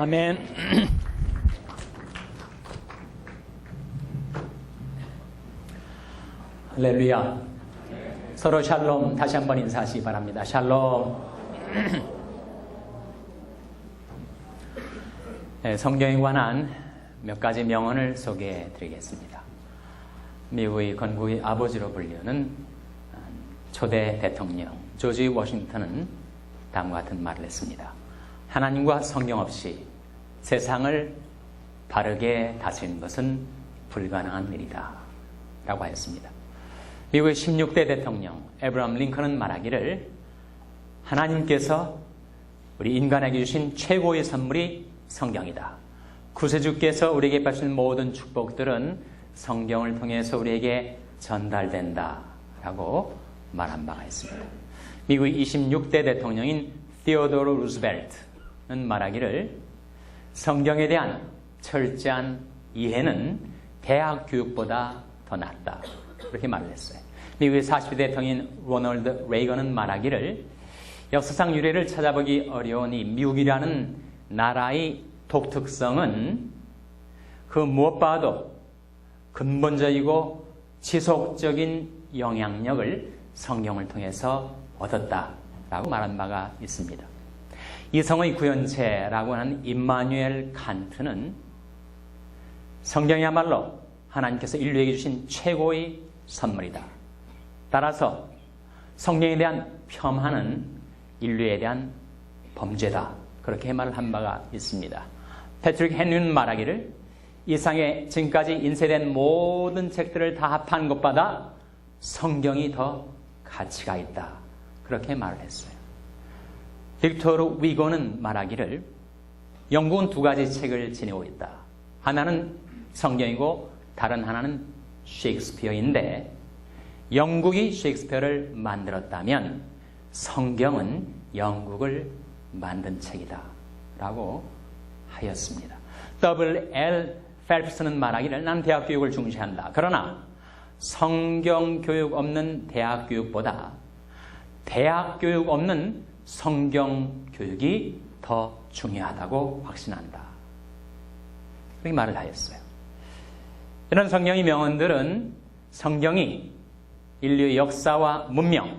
아멘. 할렐루야. 서로 샬롬 다시 한번 인사하시기 바랍니다. 샬롬. 네, 성경에 관한 몇 가지 명언을 소개해 드리겠습니다. 미국의 건국의 아버지로 불리는 초대 대통령 조지 워싱턴은 다음과 같은 말을 했습니다. 하나님과 성경 없이 세상을 바르게 다스리는 것은 불가능한 일이다 라고 하였습니다. 미국의 16대 대통령 에브라함 링컨은 말하기를 하나님께서 우리 인간에게 주신 최고의 선물이 성경이다. 구세주께서 우리에게 바친 모든 축복들은 성경을 통해서 우리에게 전달된다 라고 말한 바가 있습니다. 미국의 26대 대통령인 티오도르 루스벨트는 말하기를 성경에 대한 철저한 이해는 대학 교육보다 더 낫다. 그렇게 말을 했어요. 미국의 40대 대통령인 로널드 레이건은 말하기를 역사상 유래를 찾아보기 어려운 이 미국이라는 나라의 독특성은 그 무엇보다도 근본적이고 지속적인 영향력을 성경을 통해서 얻었다라고 말한 바가 있습니다. 이성의 구현체라고 하는 임마누엘 칸트는 성경이야말로 하나님께서 인류에게 주신 최고의 선물이다. 따라서 성경에 대한 폄하는 인류에 대한 범죄다. 그렇게 말을 한 바가 있습니다. 패트릭 헨리는 말하기를 이상에 지금까지 인쇄된 모든 책들을 다 합한 것보다 성경이 더 가치가 있다. 그렇게 말을 했어요. 빅토르 위고는 말하기를 영국은 두 가지 책을 지니고 있다. 하나는 성경이고 다른 하나는 셰익스피어인데 영국이 셰익스피어를 만들었다면 성경은 영국을 만든 책이다 라고 하였습니다. W.L. 펠프스는 말하기를 나는 대학 교육을 중시한다. 그러나 성경 교육 없는 대학 교육보다 대학 교육 없는 성경 교육이 더 중요하다고 확신한다. 그렇게 말을 하였어요. 이런 성경의 명언들은 성경이 인류의 역사와 문명,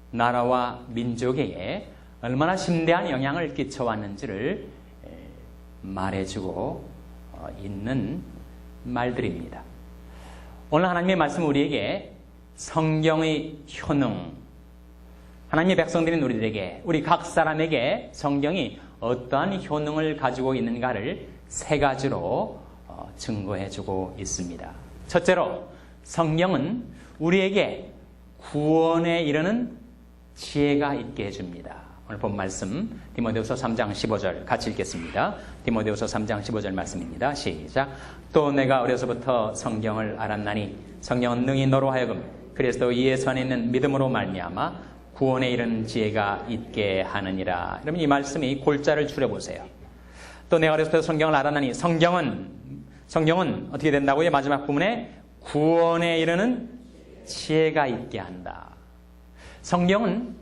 나라와 민족에게 얼마나 심대한 영향을 끼쳐왔는지를 말해주고 있는 말들입니다. 오늘 하나님의 말씀은 우리에게 성경의 효능, 하나님의 백성들인 우리들에게, 우리 각 사람에게 성경이 어떠한 효능을 가지고 있는가를 세 가지로 증거해주고 있습니다. 첫째로 성경은 우리에게 구원에 이르는 지혜가 있게 해줍니다. 오늘 본 말씀 디모데후서 3장 15절 같이 읽겠습니다. 디모데후서 3장 15절 말씀입니다. 시작. 또 내가 어려서부터 성경을 알았나니 성경은 능히 너로 하여금 그리스도 예수 안에 있는 믿음으로 말미암아 구원에 이르는 지혜가 있게 하느니라. 여러분 이 말씀이 골자를 추려보세요. 또 내가 어려서부터 성경을 알았나니 성경은 어떻게 된다고요? 마지막 부분에 구원에 이르는 지혜가 있게 한다. 성경은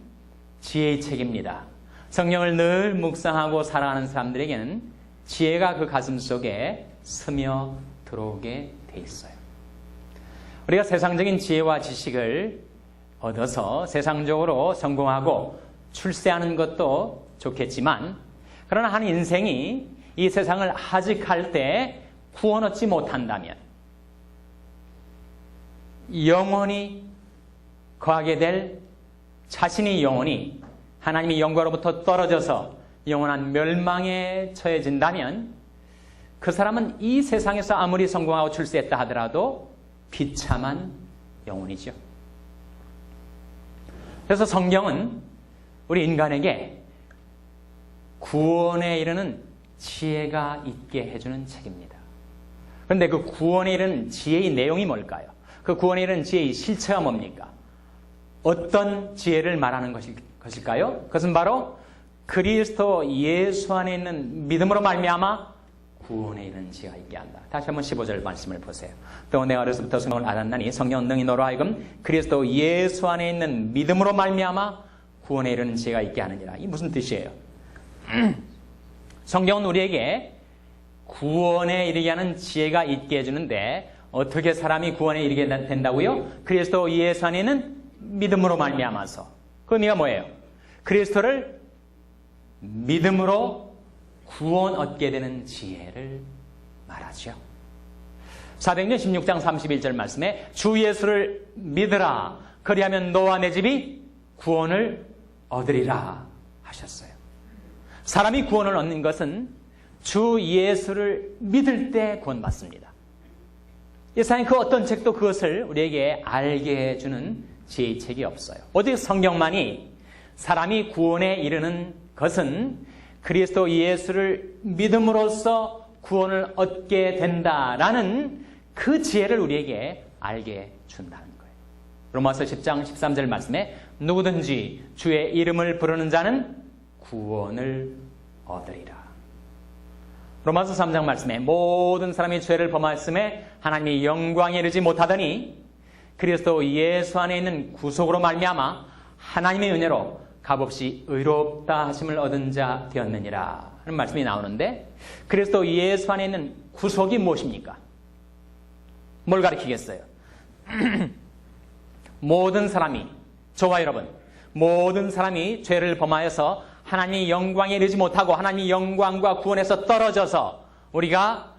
지혜의 책입니다. 성경을 늘 묵상하고 살아가는 사람들에게는 지혜가 그 가슴 속에 스며 들어오게 돼 있어요. 우리가 세상적인 지혜와 지식을 얻어서 세상적으로 성공하고 출세하는 것도 좋겠지만 그러나 한 인생이 이 세상을 하직할 때 구원 얻지 못한다면 영원히 거하게 될 자신이 영원히 하나님의 영광으로부터 떨어져서 영원한 멸망에 처해진다면 그 사람은 이 세상에서 아무리 성공하고 출세했다 하더라도 비참한 영혼이죠. 그래서 성경은 우리 인간에게 구원에 이르는 지혜가 있게 해주는 책입니다. 그런데 그 구원에 이르는 지혜의 내용이 뭘까요? 그 구원에 이르는 지혜의 실체가 뭡니까? 어떤 지혜를 말하는 것일까요? 그것은 바로 그리스도 예수 안에 있는 믿음으로 말미암아 구원에 이르는 지혜가 있게 한다. 다시 한번 15절 말씀을 보세요. 또 내가 어려서부터 성경을 알았나니 성경은 능히 너로 하여금 그리스도 예수 안에 있는 믿음으로 말미암아 구원에 이르는 지혜가 있게 하느니라. 이 무슨 뜻이에요? 성경은 우리에게 구원에 이르게 하는 지혜가 있게 해주는데 어떻게 사람이 구원에 이르게 된다고요? 그리스도 예수 안에는 믿음으로 말미암아서. 그 의미가 뭐예요? 그리스도를 믿음으로 구원 얻게 되는 지혜를 말하죠. 사도행전 16장 31절 말씀에 주 예수를 믿으라 그리하면 너와 내 집이 구원을 얻으리라 하셨어요. 사람이 구원을 얻는 것은 주 예수를 믿을 때 구원받습니다. 세상에 그 어떤 책도 그것을 우리에게 알게 해주는 지혜의 책이 없어요. 오직 성경만이 사람이 구원에 이르는 것은 그리스도 예수를 믿음으로써 구원을 얻게 된다라는 그 지혜를 우리에게 알게 준다는 거예요. 로마서 10장 13절 말씀에 누구든지 주의 이름을 부르는 자는 구원을 얻으리라. 로마서 3장 말씀에 모든 사람이 죄를 범하였음에 하나님이 영광에 이르지 못하더니 그리스도 예수 안에 있는 구속으로 말미암아 하나님의 은혜로 값없이 의롭다 하심을 얻은 자 되었느니라 하는 말씀이 나오는데 그리스도 예수 안에 있는 구속이 무엇입니까? 뭘 가리키겠어요? 모든 사람이, 저와 여러분, 모든 사람이 죄를 범하여서 하나님의 영광에 이르지 못하고 하나님의 영광과 구원에서 떨어져서 우리가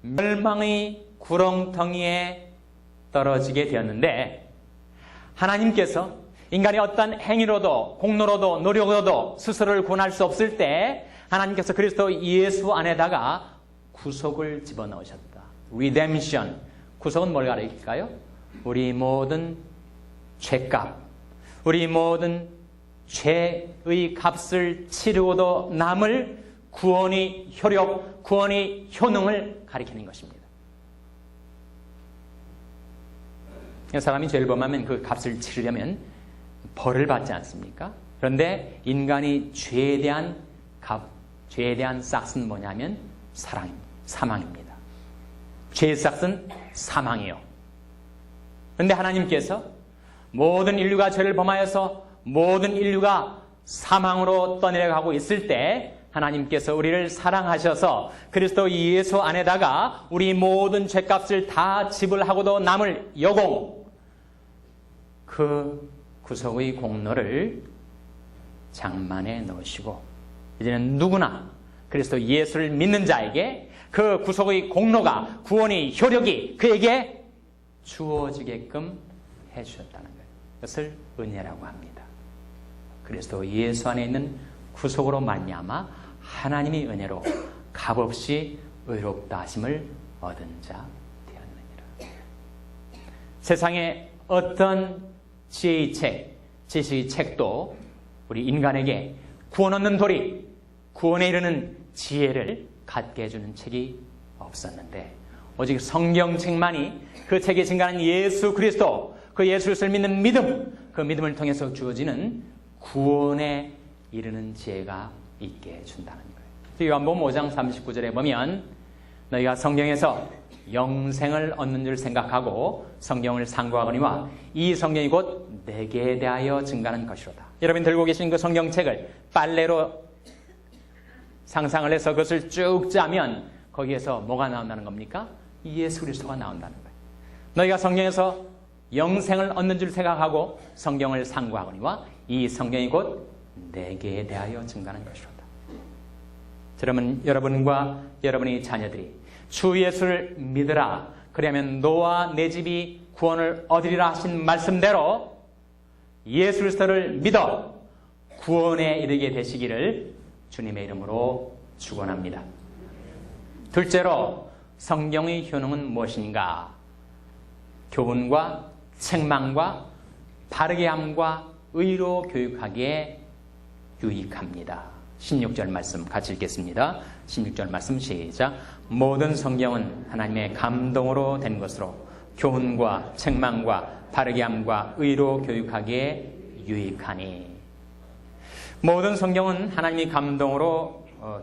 멸망의 구렁텅이에 떨어지게 되었는데 하나님께서 인간이 어떤 행위로도 공로로도 노력으로도 스스로를 구원할 수 없을 때 하나님께서 그리스도 예수 안에다가 구속을 집어넣으셨다. Redemption. 구속은 뭘 가리킬까요? 우리 모든 죄값, 우리 모든 죄의 값을 치르고도 남을 구원의 효력, 구원의 효능을 가리키는 것입니다. 사람이 죄를 범하면 그 값을 치르려면 벌을 받지 않습니까? 그런데 인간이 죄에 대한 값, 죄에 대한 싹스는 뭐냐면 사망입니다. 죄의 싹스는 사망이요. 그런데 하나님께서 모든 인류가 죄를 범하여서 모든 인류가 사망으로 떠내려가고 있을 때 하나님께서 우리를 사랑하셔서 그리스도 예수 안에다가 우리 모든 죄값을 다 지불하고도 남을 여공, 그 구속의 공로를 장만에 넣으시고 이제는 누구나 그리스도 예수를 믿는 자에게 그 구속의 공로가, 구원의 효력이 그에게 주어지게끔 해주셨다는 거예요. 그것을 은혜라고 합니다. 그리스도 예수 안에 있는 구속으로 말미암아 하나님의 은혜로 값없이 의롭다 하심을 얻은 자 되었느니라. 세상에 어떤 지혜의 책, 지식의 책도 우리 인간에게 구원 얻는 도리, 구원에 이르는 지혜를 갖게 해주는 책이 없었는데 오직 성경책만이 그 책에 증가하는 예수 그리스도, 그 예수 그리스도를 믿는 믿음, 그 믿음을 통해서 주어지는 구원에 이르는 지혜가 있게 해준다는 거예요. 요한복음 5장 39절에 보면 너희가 성경에서 영생을 얻는 줄 생각하고 성경을 상고하거니와 이 성경이 곧 내게 대하여 증가하는 것이로다. 여러분 들고 계신 그 성경책을 빨래로 상상을 해서 그것을 쭉 짜면 거기에서 뭐가 나온다는 겁니까? 예수 그리스도가 나온다는 거예요. 너희가 성경에서 영생을 얻는 줄 생각하고 성경을 상고하거니와 이 성경이 곧 내게 대하여 증가하는 것이로다. 여러분과 여러분의 자녀들이 주 예수를 믿으라 그러면 너와 내 집이 구원을 얻으리라 하신 말씀대로 예수 그리스도를 믿어 구원에 이르게 되시기를 주님의 이름으로 축원합니다. 둘째로 성경의 효능은 무엇인가? 교훈과 책망과 바르게 함과 의로 교육하기에 유익합니다. 16절 말씀 같이 읽겠습니다. 16절 말씀 시작. 모든 성경은 하나님의 감동으로 된 것으로 교훈과 책망과 바르게 함과 의로 교육하기에 유익하니. 모든 성경은 하나님의 감동으로